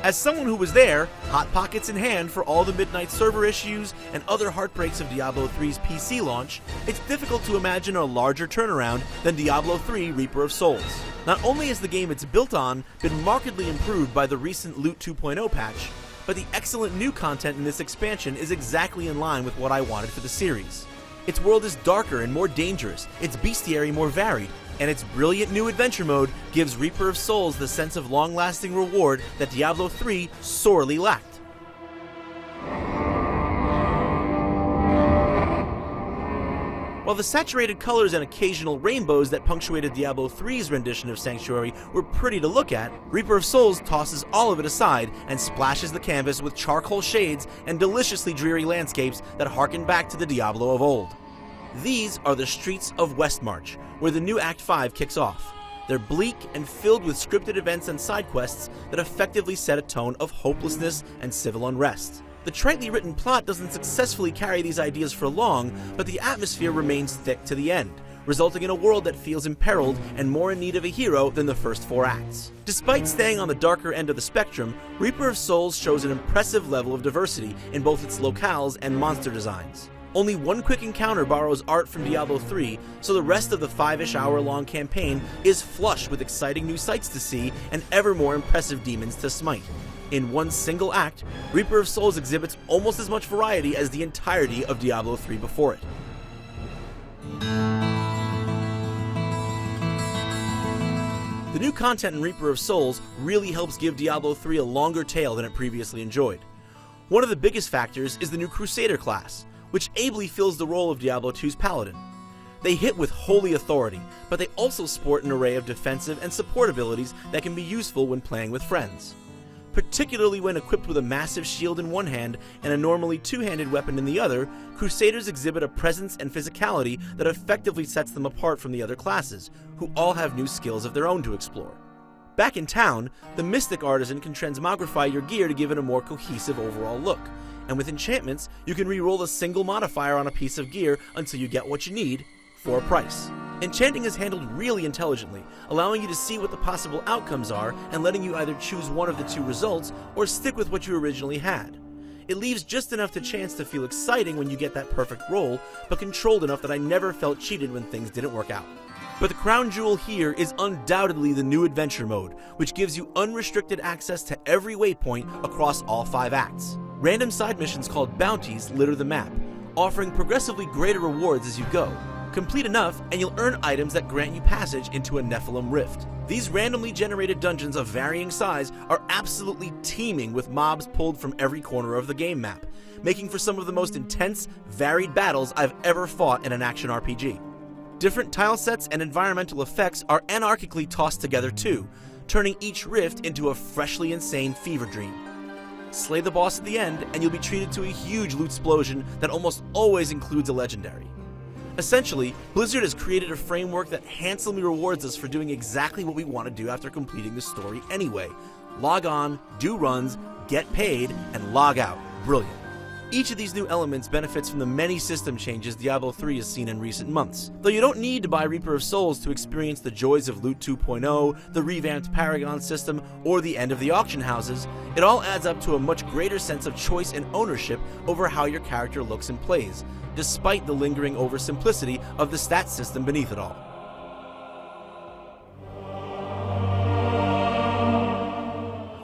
As someone who was there, hot pockets in hand for all the midnight server issues and other heartbreaks of Diablo 3's PC launch, it's difficult to imagine a larger turnaround than Diablo 3 Reaper of Souls. Not only has the game it's built on been markedly improved by the recent Loot 2.0 patch, but the excellent new content in this expansion is exactly in line with what I wanted for the series. Its world is darker and more dangerous, its bestiary more varied, and its brilliant new adventure mode gives Reaper of Souls the sense of long-lasting reward that Diablo 3 sorely lacked. While the saturated colors and occasional rainbows that punctuated Diablo 3's rendition of Sanctuary were pretty to look at, Reaper of Souls tosses all of it aside and splashes the canvas with charcoal shades and deliciously dreary landscapes that harken back to the Diablo of old. These are the streets of Westmarch, where the new Act 5 kicks off. They're bleak and filled with scripted events and side quests that effectively set a tone of hopelessness and civil unrest. The tritely written plot doesn't successfully carry these ideas for long, but the atmosphere remains thick to the end, resulting in a world that feels imperiled and more in need of a hero than the first 4 acts. Despite staying on the darker end of the spectrum, Reaper of Souls shows an impressive level of diversity in both its locales and monster designs. Only one quick encounter borrows art from Diablo 3, so the rest of the 5-ish hour-long campaign is flush with exciting new sights to see and ever more impressive demons to smite. In one single act, Reaper of Souls exhibits almost as much variety as the entirety of Diablo 3 before it. The new content in Reaper of Souls really helps give Diablo 3 a longer tail than it previously enjoyed. One of the biggest factors is the new Crusader class, which ably fills the role of Diablo 2's Paladin. They hit with holy authority, but they also sport an array of defensive and support abilities that can be useful when playing with friends. Particularly when equipped with a massive shield in one hand and a normally two-handed weapon in the other, Crusaders exhibit a presence and physicality that effectively sets them apart from the other classes, who all have new skills of their own to explore. Back in town, the Mystic Artisan can transmogrify your gear to give it a more cohesive overall look, and with enchantments, you can re-roll a single modifier on a piece of gear until you get what you need, for a price. Enchanting is handled really intelligently, allowing you to see what the possible outcomes are and letting you either choose one of the 2 results or stick with what you originally had. It leaves just enough to chance to feel exciting when you get that perfect roll, but controlled enough that I never felt cheated when things didn't work out. But the crown jewel here is undoubtedly the new adventure mode, which gives you unrestricted access to every waypoint across all 5 acts. Random side missions called bounties litter the map, offering progressively greater rewards as you go. Complete enough and you'll earn items that grant you passage into a Nephilim rift. These randomly generated dungeons of varying size are absolutely teeming with mobs pulled from every corner of the game map, making for some of the most intense, varied battles I've ever fought in an action RPG. Different tile sets and environmental effects are anarchically tossed together too, turning each rift into a freshly insane fever dream. Slay the boss at the end, and you'll be treated to a huge loot explosion that almost always includes a legendary. Essentially, Blizzard has created a framework that handsomely rewards us for doing exactly what we want to do after completing the story anyway. Log on, do runs, get paid, and log out. Brilliant. Each of these new elements benefits from the many system changes Diablo 3 has seen in recent months. Though you don't need to buy Reaper of Souls to experience the joys of Loot 2.0, the revamped Paragon system, or the end of the auction houses, it all adds up to a much greater sense of choice and ownership over how your character looks and plays, despite the lingering oversimplicity of the stat system beneath it all.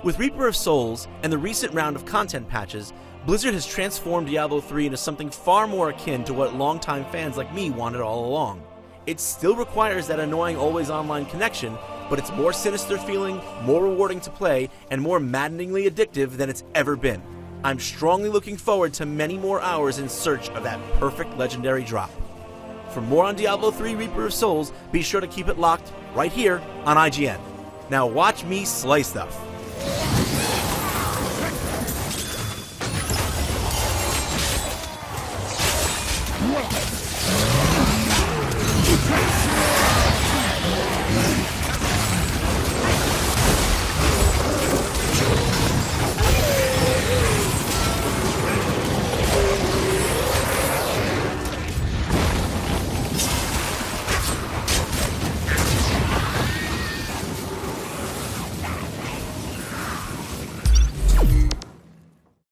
With Reaper of Souls and the recent round of content patches, Blizzard has transformed Diablo 3 into something far more akin to what longtime fans like me wanted all along. It still requires that annoying always online connection, but it's more sinister feeling, more rewarding to play, and more maddeningly addictive than it's ever been. I'm strongly looking forward to many more hours in search of that perfect legendary drop. For more on Diablo 3 Reaper of Souls, be sure to keep it locked right here on IGN. Now watch me slay stuff. What?